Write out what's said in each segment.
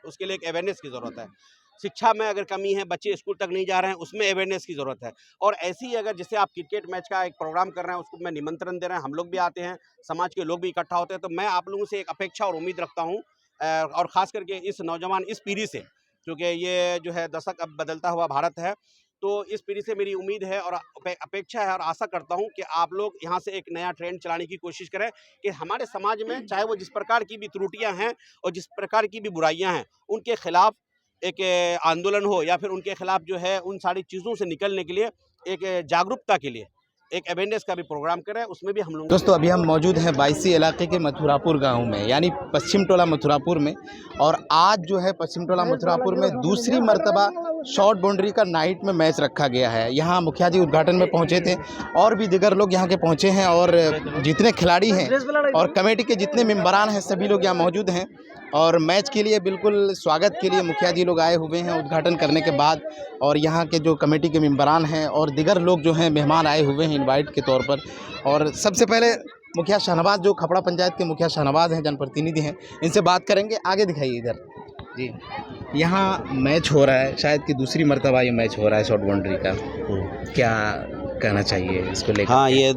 उसके लिए एक अवेयरनेस की ज़रूरत है। शिक्षा में अगर कमी है, बच्चे स्कूल तक नहीं जा रहे हैं, उसमें अवेयरनेस की ज़रूरत है। और ऐसे ही अगर जैसे आप क्रिकेट मैच का एक प्रोग्राम कर रहे हैं, उसको मैं निमंत्रण दे रहे हैं, हम लोग भी आते हैं, समाज के लोग भी इकट्ठा होते हैं, तो मैं आप लोगों से एक अपेक्षा और उम्मीद रखता हूँ और ख़ास करके इस नौजवान इस पीढ़ी से, क्योंकि ये जो है दशक अब बदलता हुआ भारत है, तो इस पीढ़ी से मेरी उम्मीद है और अपेक्षा है और आशा करता हूँ कि आप लोग यहाँ से एक नया ट्रेंड चलाने की कोशिश करें कि हमारे समाज में चाहे वो जिस प्रकार की भी त्रुटियां हैं और जिस प्रकार की भी बुराइयां हैं, उनके खिलाफ एक आंदोलन हो या फिर उनके खिलाफ जो है उन सारी चीज़ों से निकलने के लिए एक जागरूकता के लिए एक अवेयरनेस का भी प्रोग्राम करें, उसमें भी हम लोग। दोस्तों अभी हम मौजूद हैं बायसी इलाके के मथुरापुर गांव में, यानी पश्चिम टोला मथुरापुर में। और आज जो है पश्चिम टोला मथुरापुर में दूसरी मर्तबा शॉर्ट बाउंड्री का नाइट में मैच रखा गया है। यहाँ मुखिया जी उद्घाटन में पहुँचे थे और भी दीगर लोग यहाँ के पहुँचे हैं, और जितने खिलाड़ी हैं और कमेटी के जितने मेम्बरान हैं सभी लोग यहाँ मौजूद हैं। और मैच के लिए बिल्कुल स्वागत के लिए मुखिया जी लोग आए हुए हैं उद्घाटन करने के बाद, और यहाँ के जो कमेटी के मेम्बरान हैं और दीगर लोग जो हैं मेहमान आए हुए हैं इनवाइट के तौर पर। और सबसे पहले मुखिया शाहनवाज, जो खपड़ा पंचायत के मुखिया शाहनवाज हैं, जनप्रतिनिधि हैं, इनसे बात करेंगे। आगे दिखाइए इधर जी। यहाँ मैच हो रहा है, शायद कि दूसरी मर्तबा ये मैच हो रहा है शॉर्ट बाउंड्री का, क्या कहना चाहिए इसको लेकर? हाँ, ये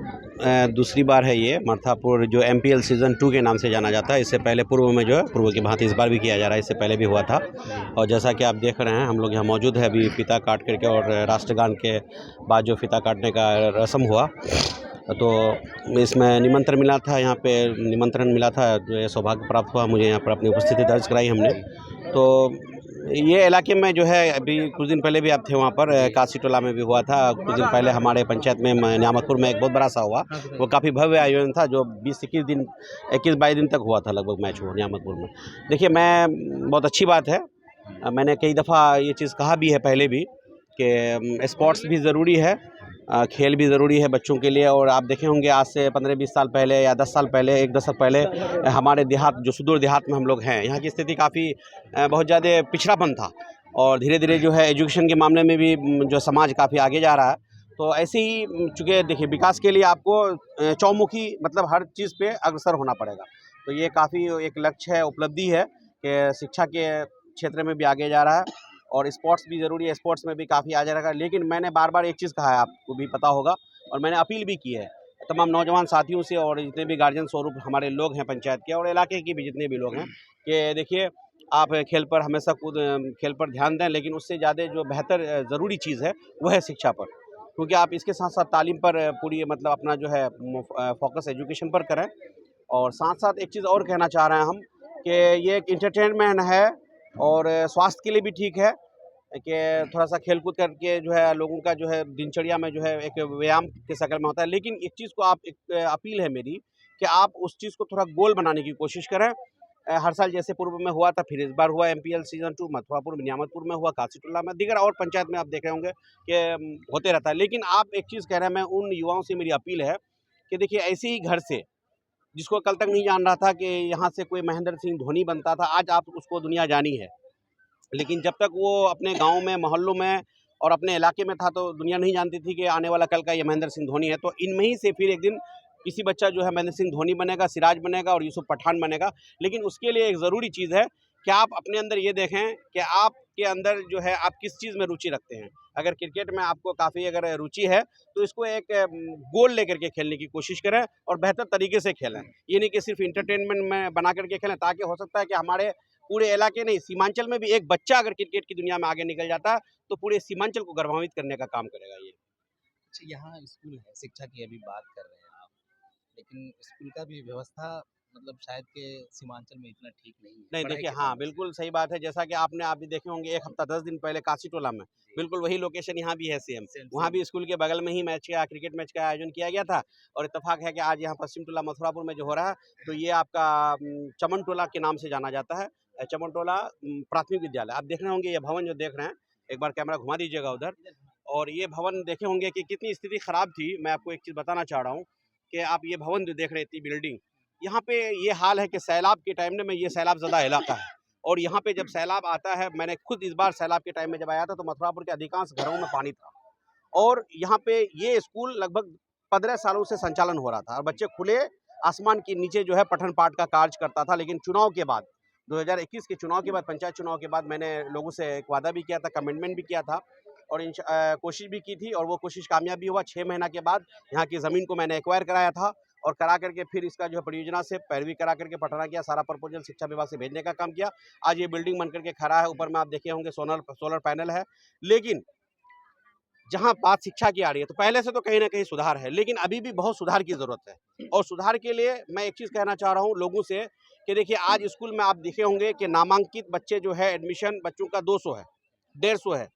दूसरी बार है ये मर्थापुर जो MPL सीज़न 2 के नाम से जाना जाता है। इससे पहले पूर्व में जो है पूर्व की भांति इस बार भी किया जा रहा है, इससे पहले भी हुआ था। और जैसा कि आप देख रहे हैं हम लोग यहाँ मौजूद है अभी फीता काट करके, और राष्ट्रगान के बाद जो फीता काटने का रस्म हुआ, तो इसमें निमंत्रण मिला था, यहाँ पे निमंत्रण मिला था, जो ये सौभाग्य प्राप्त हुआ मुझे यहाँ पर अपनी उपस्थिति दर्ज कराई हमने। तो ये इलाके में जो है अभी कुछ दिन पहले भी आप थे वहाँ पर, काशी टोला में भी हुआ था, कुछ दिन पहले हमारे पंचायत में न्यामतपुर में एक बहुत बड़ा सा हुआ, वो काफ़ी भव्य आयोजन था जो 20-21 दिन 21-22 दिन तक हुआ था लगभग मैच हुआ न्यामतपुर में। देखिए, मैं बहुत अच्छी बात है, मैंने कई दफ़ा ये चीज़ कहा भी है पहले भी कि स्पोर्ट्स भी ज़रूरी है, खेल भी ज़रूरी है बच्चों के लिए। और आप देखे होंगे आज से 15-20 साल पहले या 10 साल पहले, एक दशक पहले, हमारे देहात जो सुदूर देहात में हम लोग हैं, यहाँ की स्थिति काफ़ी बहुत ज़्यादा पिछड़ापन था, और धीरे धीरे जो है एजुकेशन के मामले में भी जो समाज काफ़ी आगे जा रहा है। तो ऐसे ही चूँकि देखिए विकास के लिए आपको चौमुखी मतलब हर चीज़ पे अग्रसर होना पड़ेगा। तो ये काफ़ी एक लक्ष्य है, उपलब्धि है कि शिक्षा के क्षेत्र में भी आगे जा रहा है, और स्पोर्ट्स भी ज़रूरी है, स्पोर्ट्स में भी काफ़ी आगे रहेगा। लेकिन मैंने बार बार एक चीज़ कहा है, आपको भी पता होगा, और मैंने अपील भी की है तमाम नौजवान साथियों से और जितने भी गार्जियन स्वरूप हमारे लोग हैं पंचायत के और इलाके के भी जितने भी लोग हैं, कि देखिए आप खेल पर हमेशा खेल पर ध्यान दें, लेकिन उससे ज़्यादा जो बेहतर ज़रूरी चीज़ है वो है शिक्षा पर, क्योंकि आप इसके साथ साथ तालीम पर पूरी मतलब अपना जो है फोकस एजुकेशन पर करें। और साथ साथ एक चीज़ और कहना चाह रहे हैं हम कि ये एक इंटरटेनमेंट है और स्वास्थ्य के लिए भी ठीक है कि थोड़ा सा खेल-कूद करके जो है लोगों का जो है दिनचर्या में जो है एक व्यायाम के शक्ल में होता है। लेकिन एक चीज़ को आप एक अपील है मेरी कि आप उस चीज़ को थोड़ा गोल बनाने की कोशिश करें। हर साल जैसे पूर्व में हुआ था, फिर इस बार हुआ MPL सीज़न 2 मथुरापुर, न्यामतपुर में हुआ, काशीटोला में, दीगर और पंचायत में आप देख रहे होंगे कि होते रहता है। लेकिन आप एक चीज़ कह रहे हैं, मैं उन युवाओं से मेरी अपील है कि देखिए ऐसे ही घर से जिसको कल तक नहीं जान रहा था कि यहाँ से कोई महेंद्र सिंह धोनी बनता था, आज आप उसको दुनिया जानी है। लेकिन जब तक वो अपने गाँव में, मोहल्लों में और अपने इलाके में था तो दुनिया नहीं जानती थी कि आने वाला कल का ये महेंद्र सिंह धोनी है। तो इनमें ही से फिर एक दिन किसी बच्चा जो है महेंद्र सिंह धोनी बनेगा, सिराज बनेगा और यूसुफ पठान बनेगा। लेकिन उसके लिए एक ज़रूरी चीज़ है कि आप अपने अंदर ये देखें कि आपके अंदर जो है आप किस चीज़ में रुचि रखते हैं। अगर क्रिकेट में आपको काफ़ी अगर रुचि है तो इसको एक गोल लेकर के खेलने की कोशिश करें और बेहतर तरीके से खेलें। ये नहीं कि सिर्फ इंटरटेनमेंट में बना करके खेलें, ताकि हो सकता है कि हमारे पूरे इलाके नहीं, सीमांचल में भी एक बच्चा अगर क्रिकेट की दुनिया में आगे निकल जाता तो पूरे सीमांचल को गौरवान्वित करने का काम करेगा ये। अच्छा, यहाँ स्कूल है, शिक्षा की अभी बात कर रहे हैं आप, लेकिन स्कूल का भी व्यवस्था मतलब शायद के सीमांचल में इतना ठीक नहीं है। नहीं देखिए, हाँ, बिल्कुल सही बात है। जैसा कि आपने अभी देखे होंगे 1 हफ्ता 10 दिन पहले काशीटोला में, बिल्कुल वही लोकेशन यहाँ भी है सेम। वहाँ भी स्कूल के बगल में ही क्रिकेट मैच का आयोजन किया गया था, और इत्तेफाक है कि आज यहाँ पश्चिम टोला मथुरापुर में जो हो रहा है, तो ये आपका चमन टोला के नाम से जाना जाता है। चमन टोला प्राथमिक विद्यालय। आप देख रहे होंगे ये भवन जो देख रहे हैं, एक बार कैमरा घुमा दीजिएगा उधर। और ये भवन देखे होंगे कि कितनी स्थिति खराब थी। मैं आपको एक चीज़ बताना चाह रहा हूँ कि आप ये भवन जो देख रहे थे, बिल्डिंग, यहाँ पे ये हाल है कि सैलाब के टाइम में ये सैलाब ज़्यादा इलाका है, और यहाँ पे जब सैलाब आता है, मैंने खुद इस बार सैलाब के टाइम में जब आया था तो मथुरापुर के अधिकांश घरों में पानी था, और यहाँ पे ये स्कूल लगभग 15 सालों से संचालन हो रहा था और बच्चे खुले आसमान के नीचे जो है पठन पाठ का कार्य करता था। लेकिन चुनाव के बाद 2021 के चुनाव के बाद, पंचायत चुनाव के बाद मैंने लोगों से एक वादा भी किया था, कमिटमेंट भी किया था और कोशिश भी की थी और वो कोशिश कामयाब भी हुआ। 6 महीना के बाद यहाँ की ज़मीन को मैंने एक्वायर कराया था और करा करके फिर इसका जो है परियोजना से पैरवी करा करके पटना किया, सारा प्रपोजल शिक्षा विभाग से भेजने का काम किया। आज ये बिल्डिंग बन करके खड़ा है, ऊपर में आप देखे होंगे सोलर पैनल है। लेकिन जहाँ बात शिक्षा की आ रही है तो पहले से तो कहीं ना कहीं सुधार है, लेकिन अभी भी बहुत सुधार की ज़रूरत है। और सुधार के लिए मैं एक चीज़ कहना चाह रहा हूँ लोगों से कि देखिए, आज स्कूल में आप देखे होंगे कि नामांकित बच्चे जो है, एडमिशन बच्चों का 200 है, 150 है,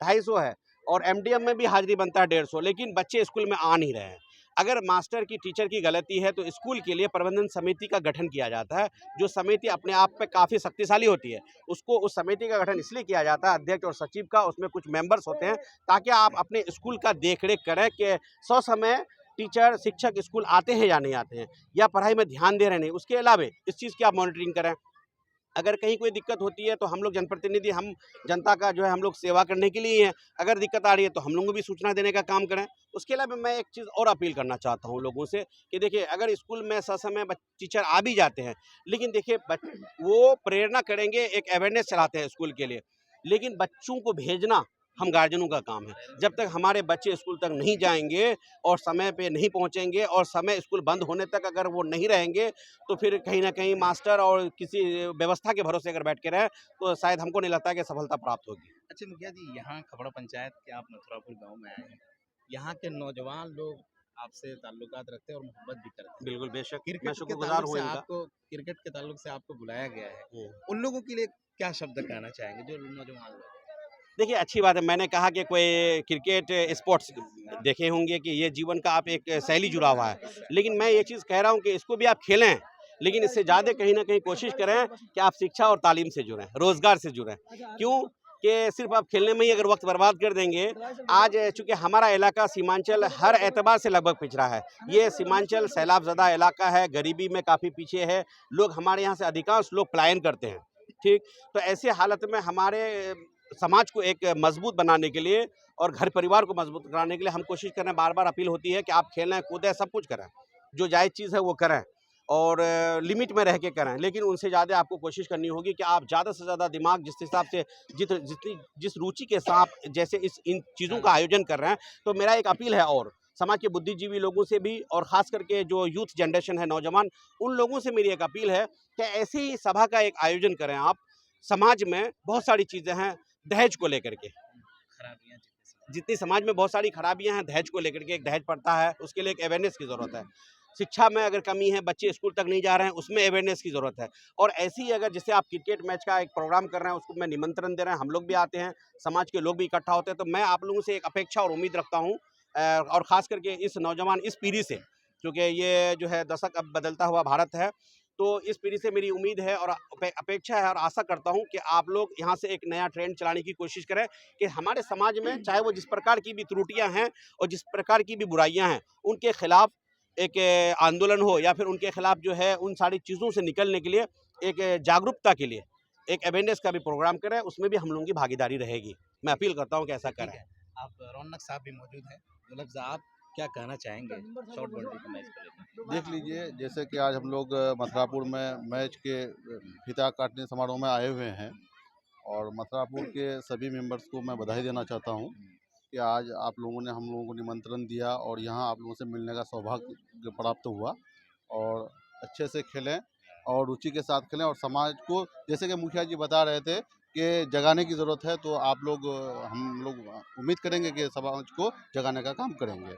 250 है और एमडीएम में भी हाजिरी बनता है 150, लेकिन बच्चे स्कूल में आ नहीं रहे हैं। अगर मास्टर की, टीचर की गलती है तो स्कूल के लिए प्रबंधन समिति का गठन किया जाता है, जो समिति अपने आप में काफ़ी शक्तिशाली होती है। उसको, उस समिति का गठन इसलिए किया जाता है, अध्यक्ष और सचिव का, उसमें कुछ मेंबर्स होते हैं, ताकि आप अपने स्कूल का देख-रेख करें कि समय टीचर, शिक्षक स्कूल आते हैं या नहीं आते हैं, या पढ़ाई में ध्यान दे रहे नहीं। उसके अलावा इस चीज़ की आप मॉनिटरिंग करें। अगर कहीं कोई दिक्कत होती है तो हम लोग जनप्रतिनिधि, हम जनता का जो है, हम लोग सेवा करने के लिए ही हैं। अगर दिक्कत आ रही है तो हम लोगों को भी सूचना देने का काम करें। उसके अलावा मैं एक चीज़ और अपील करना चाहता हूँ लोगों से कि देखिए, अगर स्कूल में ससमय टीचर आ भी जाते हैं, लेकिन देखिए वो प्रेरणा करेंगे, एक अवेयरनेस चलाते हैं स्कूल के लिए, लेकिन बच्चों को भेजना हम गार्जियनों का काम है। जब तक हमारे बच्चे स्कूल तक नहीं जाएंगे और समय पे नहीं पहुंचेंगे और समय स्कूल बंद होने तक अगर वो नहीं रहेंगे, तो फिर कहीं ना कहीं मास्टर और किसी व्यवस्था के भरोसे अगर बैठ के रहे तो शायद हमको नहीं लगता कि सफलता प्राप्त होगी। अच्छा मुखिया जी, यहाँ खबड़ा पंचायत के आप मथुरापुर गांव में आए हैं। यहाँ के नौजवान लोग आपसे ताल्लुकात रखते हैं और मोहब्बत भी करते हैं। बिल्कुल, बेशक, मैं क्रिकेट के शुक्रगुजार ताल्लुक हूँ से इनका। आपको क्रिकेट के ताल्लुक से आपको बुलाया गया है। उन लोगों के लिए क्या शब्द कहना चाहेंगे जो नौजवान लोग? देखिए, अच्छी बात है। मैंने कहा कि कोई क्रिकेट स्पोर्ट्स देखे होंगे कि ये जीवन का आप एक शैली जुड़ा हुआ है, लेकिन मैं ये चीज़ कह रहा हूँ कि इसको भी आप खेलें, लेकिन इससे ज़्यादा कहीं ना कहीं कोशिश करें कि आप शिक्षा और तालीम से जुड़ें, रोज़गार से जुड़ें। क्यों कि सिर्फ आप खेलने में ही अगर वक्त बर्बाद कर देंगे। आज चूँकि हमारा इलाका सीमांचल हर एतबार से लगभग पिछड़ा है। ये सीमांचल सैलाब-ज़दा इलाका है, गरीबी में काफ़ी पीछे है। लोग, हमारे यहाँ से अधिकांश लोग पलायन करते हैं, ठीक? तो ऐसी हालत में हमारे समाज को एक मजबूत बनाने के लिए और घर परिवार को मजबूत कराने के लिए हम कोशिश कर रहे हैं। बार-बार अपील होती है कि आप खेलें, कूदें, सब कुछ करें। जो जायज़ चीज़ है वो करें और लिमिट में रह के करें। लेकिन उनसे ज़्यादा आपको कोशिश करनी होगी कि आप ज़्यादा से ज़्यादा दिमाग जिस हिसाब से, जिस रुचि के साथ जैसे इन चीज़ों का आयोजन कर रहे हैं, तो मेरा एक अपील है और समाज के बुद्धिजीवी लोगों से भी और ख़ास करके जो यूथ जनरेशन है, नौजवान, उन लोगों से मेरी एक अपील है कि ऐसी सभा का एक आयोजन करें आप। समाज में बहुत सारी चीज़ें हैं दहेज को लेकर के, खराबियाँ जितनी समाज में बहुत सारी खराबियां हैं दहेज को लेकर के, एक दहेज प्रथा है, उसके लिए एक अवेयरनेस की ज़रूरत है। शिक्षा में अगर कमी है, बच्चे स्कूल तक नहीं जा रहे हैं, उसमें अवेयरनेस की ज़रूरत है। और ऐसी ही अगर जैसे आप क्रिकेट मैच का एक प्रोग्राम कर रहे हैं, उसको मैं निमंत्रण दे रहे हैं, हम लोग भी आते हैं, समाज के लोग भी इकट्ठा होते हैं, तो मैं आप लोगों से एक अपेक्षा और उम्मीद रखता हूँ और ख़ास करके इस नौजवान, इस पीढ़ी से, क्योंकि ये जो है दशक अब बदलता हुआ भारत है, तो इस पीढ़ी से मेरी उम्मीद है और अपेक्षा है और आशा करता हूँ कि आप लोग यहाँ से एक नया ट्रेंड चलाने की कोशिश करें कि हमारे समाज में चाहे वो जिस प्रकार की भी त्रुटियां हैं और जिस प्रकार की भी बुराइयां हैं, उनके खिलाफ एक आंदोलन हो या फिर उनके खिलाफ जो है उन सारी चीज़ों से निकलने के लिए एक जागरूकता के लिए एक अवेयरनेस का भी प्रोग्राम करें, उसमें भी हम लोगों की भागीदारी रहेगी। मैं अपील करता हूँ कि ऐसा करें। आप रौनक साहब भी मौजूद हैं। दुर्लभ साहब, क्या कहना चाहेंगे शॉर्ट बाउंड्री के मैच को लेकर? देख लीजिए, जैसे कि आज हम लोग मथुरापुर में मैच के फीता काटने समारोह में आए हुए हैं और मथुरापुर के सभी मेंबर्स को मैं बधाई देना चाहता हूं कि आज आप लोगों ने हम लोगों को निमंत्रण दिया और यहां आप लोगों से मिलने का सौभाग्य प्राप्त हुआ। और अच्छे से खेलें और रुचि के साथ खेलें और समाज को, जैसे कि मुखिया जी बता रहे थे कि जगाने की ज़रूरत है, तो आप लोग, हम लोग उम्मीद करेंगे कि समाज को जगाने का काम करेंगे।